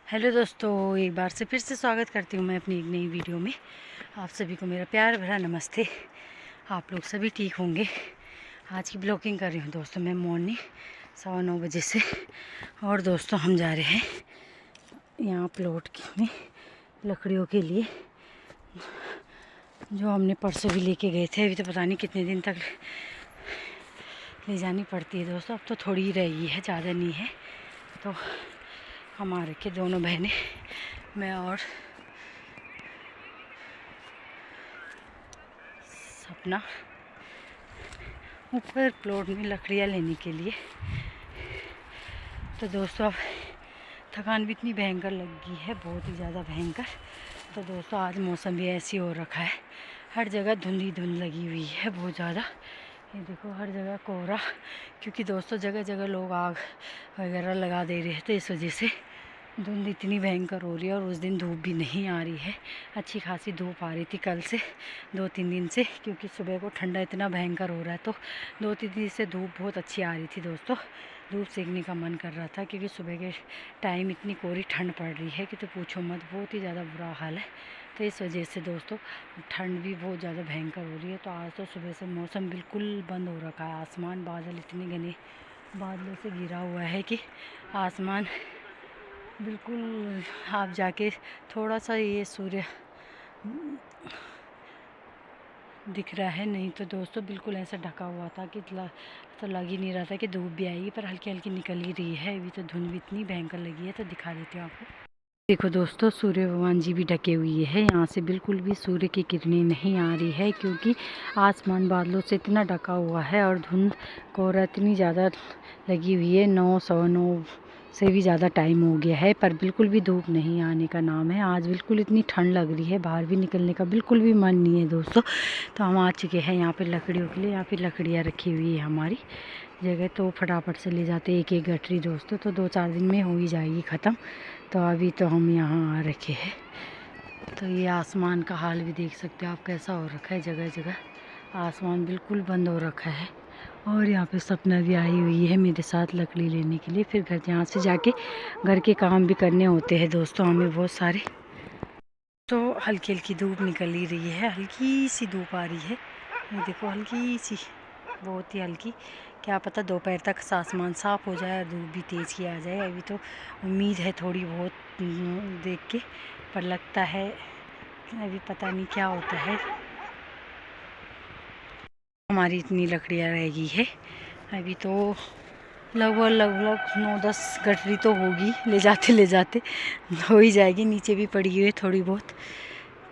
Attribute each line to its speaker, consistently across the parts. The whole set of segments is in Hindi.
Speaker 1: हेलो दोस्तों, एक बार से फिर से स्वागत करती हूँ मैं अपनी एक नई वीडियो में। आप सभी को मेरा प्यार भरा नमस्ते। आप लोग सभी ठीक होंगे। आज की ब्लॉगिंग कर रही हूँ दोस्तों मैं मॉर्निंग 9:15 बजे से। और दोस्तों हम जा रहे हैं यहाँ प्लॉट में लकड़ियों के लिए, जो हमने परसों भी लेके गए थे। अभी तो पता नहीं कितने दिन तक ले जानी पड़ती है दोस्तों। अब तो थोड़ी ही रही है, ज़्यादा नहीं है। तो हमारे के दोनों बहनें, मैं और सपना, ऊपर प्लॉट में लकड़ियाँ लेने के लिए। तो दोस्तों अब थकान भी इतनी भयंकर लगी है, बहुत ही ज़्यादा भयंकर। तो दोस्तों आज मौसम भी ऐसी हो रखा है, हर जगह धुंध ही धुंध लगी हुई है बहुत ज़्यादा। ये देखो हर जगह कोहरा, क्योंकि दोस्तों जगह जगह लोग आग वगैरह लगा दे रहे हैं। तो इस वजह से धुंध इतनी भयंकर हो रही है। और उस दिन धूप भी नहीं आ रही है, अच्छी खासी धूप आ रही थी कल से 2-3 दिन से, क्योंकि सुबह को ठंडा इतना भयंकर हो रहा है। तो 2-3 दिन से धूप बहुत अच्छी आ रही थी दोस्तों। धूप सेकने का मन कर रहा था, क्योंकि सुबह के टाइम इतनी कोरी ठंड पड़ रही है कि तो पूछो मत, बहुत ही ज़्यादा बुरा हाल है। तो इस वजह से दोस्तों ठंड भी बहुत ज़्यादा भयंकर हो रही है। तो आज तो सुबह से मौसम बिल्कुल बंद हो रखा है। आसमान बादल इतने घने बादलों से घिरा हुआ है कि आसमान बिल्कुल, आप जाके थोड़ा सा ये सूर्य दिख रहा है, नहीं तो दोस्तों बिल्कुल ऐसा ढका हुआ था कि तो लग ही नहीं रहा था कि धूप भी आएगी, पर हल्की हल्की निकल ही रही है। अभी तो धुंध भी इतनी भयंकर लगी है। तो दिखा देती हूँ आपको। देखो दोस्तों, सूर्य भगवान जी भी ढके हुए हैं। यहाँ से बिल्कुल भी सूर्य की किरणें नहीं आ रही है, क्योंकि आसमान बादलों से इतना ढका हुआ है और धुंध कोहरा इतनी ज़्यादा लगी हुई है। 9-9:15 से भी ज़्यादा टाइम हो गया है, पर बिल्कुल भी धूप नहीं आने का नाम है। आज बिल्कुल इतनी ठंड लग रही है, बाहर भी निकलने का बिल्कुल भी मन नहीं है दोस्तों। तो हम आ चुके हैं यहाँ पे लकड़ियों के लिए। यहाँ पे लकड़ियाँ रखी हुई है हमारी जगह, तो फटाफट से ले जाते एक एक गठरी दोस्तों। तो 2-4 दिन में हो ही जाएगी ख़त्म। तो अभी तो हम यहाँ आ रखे हैं। तो ये आसमान का हाल भी देख सकते हो आप, कैसा हो रखा है। जगह जगह आसमान बिल्कुल बंद हो रखा है। और यहाँ पे सपना भी आई हुई है मेरे साथ लकड़ी लेने के लिए। फिर घर यहाँ से जाके घर के काम भी करने होते हैं दोस्तों हमें बहुत सारे। तो हल्की हल्की धूप निकल ही रही है, हल्की सी धूप आ रही है। ये देखो हल्की सी, बहुत ही हल्की। क्या पता दोपहर तक आसमान साफ़ हो जाए और धूप भी तेज़ की आ जाए। अभी तो उम्मीद है थोड़ी बहुत देख के, पर लगता है अभी पता नहीं क्या होता है। हमारी इतनी लकड़ियाँ रह गई है अभी तो, लगभग 9-10 गठरी तो होगी, ले जाते हो ही जाएगी। नीचे भी पड़ी हुई है थोड़ी बहुत।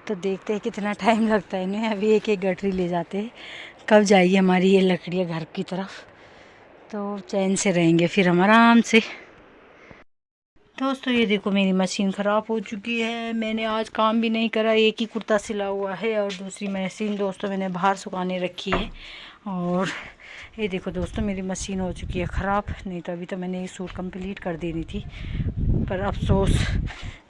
Speaker 1: तो देखते हैं कितना टाइम लगता है इन्हें। अभी एक एक गठरी ले जाते हैं, कब जाएगी हमारी ये लकड़ियाँ घर की तरफ। तो चैन से रहेंगे फिर हम आराम से। दोस्तों ये देखो मेरी मशीन ख़राब हो चुकी है। मैंने आज काम भी नहीं करा, एक ही कुर्ता सिला हुआ है और दूसरी मशीन दोस्तों मैंने बाहर सुखाने रखी है। और ये देखो दोस्तों मेरी मशीन हो चुकी है ख़राब, नहीं तो अभी तो मैंने ये सूट कंप्लीट कर देनी थी। पर अफसोस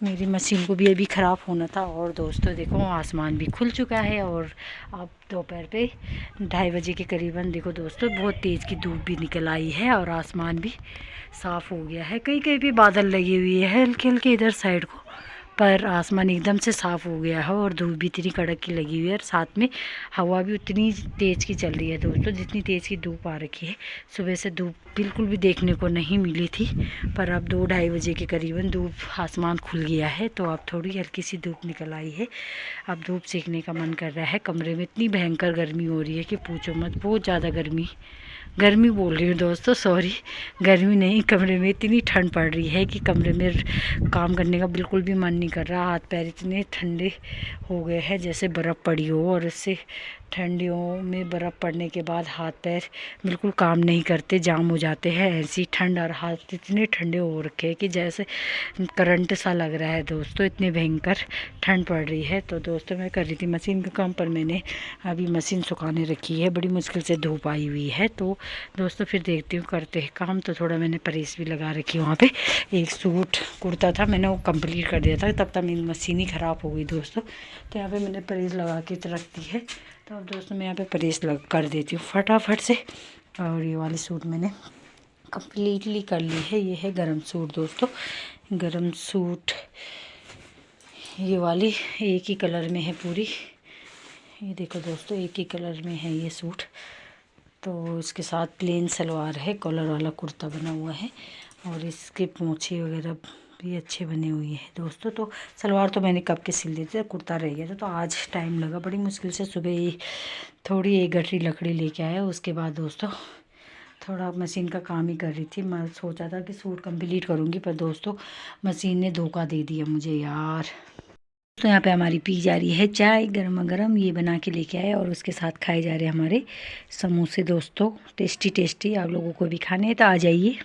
Speaker 1: मेरी मशीन को भी अभी ख़राब होना था। और दोस्तों देखो आसमान भी खुल चुका है और अब दोपहर पे 2:30 बजे के करीबन देखो दोस्तों बहुत तेज़ की धूप भी निकल आई है और आसमान भी साफ़ हो गया है। कहीं कहीं भी बादल लगी हुई है हल्के हल्के इधर साइड को, पर आसमान एकदम से साफ़ हो गया है और धूप भी इतनी कड़क की लगी हुई है। और साथ में हवा भी उतनी तेज़ की चल रही है दोस्तों जितनी तेज़ की धूप आ रखी है। सुबह से धूप बिल्कुल भी देखने को नहीं मिली थी, पर अब 2-2:30 बजे के करीबन धूप आसमान खुल गया है। तो अब थोड़ी हल्की सी धूप निकल आई है। अब धूप सेकने का मन कर रहा है। कमरे में इतनी भयंकर गर्मी हो रही है कि पूछो मत, बहुत ज़्यादा गर्मी बोल रही हूँ दोस्तों, सॉरी, गर्मी नहीं, कमरे में इतनी ठंड पड़ रही है कि कमरे में काम करने का बिल्कुल भी मन नहीं कर रहा। हाथ पैर इतने ठंडे हो गए हैं जैसे बर्फ़ पड़ी हो, और इससे ठंडियों में बर्फ़ पड़ने के बाद हाथ पैर बिल्कुल काम नहीं करते, जाम हो जाते हैं। ऐसी ठंड और हाथ इतने ठंडे हो रखे हैं कि जैसे करंट सा लग रहा है दोस्तों, इतने भयंकर ठंड पड़ रही है। तो दोस्तों मैं कर रही थी मशीन का काम, पर मैंने अभी मशीन सुखाने रखी है, बड़ी मुश्किल से धूप आई हुई है। तो दोस्तों फिर देखती हूँ करते हैं काम। तो थोड़ा मैंने प्रेस भी लगा रखी वहाँ पे। एक सूट कुर्ता था, मैंने वो कंप्लीट कर दिया था, तब तक मेरी मशीन ही ख़राब हो गई दोस्तों। तो यहाँ पे मैंने प्रेस लगा के रख दी है। तो अब दोस्तों मैं यहाँ पे प्रेस कर देती हूँ फटाफट से। और ये वाली सूट मैंने कंप्लीटली कर ली है। ये है गरम सूट दोस्तों, गरम सूट, ये वाली एक ही कलर में है पूरी। ये देखो दोस्तों, एक ही कलर में है ये सूट। तो इसके साथ प्लेन सलवार है, कॉलर वाला कुर्ता बना हुआ है और इसके पोंछे वगैरह भी अच्छे बने हुए हैं दोस्तों। तो सलवार तो मैंने कब के सिल दी थी, कुर्ता रह गया था तो आज टाइम लगा, बड़ी मुश्किल से सुबह ही थोड़ी एक गठरी लकड़ी लेके आया। उसके बाद दोस्तों थोड़ा मशीन का काम ही कर रही थी। मैं सोचा था कि सूट कंप्लीट करूँगी, पर दोस्तों मशीन ने धोखा दे दिया मुझे यार। तो यहाँ पे हमारी पी जा रही है चाय गर्मा गर्म, ये बना के लेके आए और उसके साथ खाए जा रहे हैं हमारे समोसे दोस्तों। टेस्टी टेस्टी, आप लोगों को भी खाने हैं तो आ जाइए।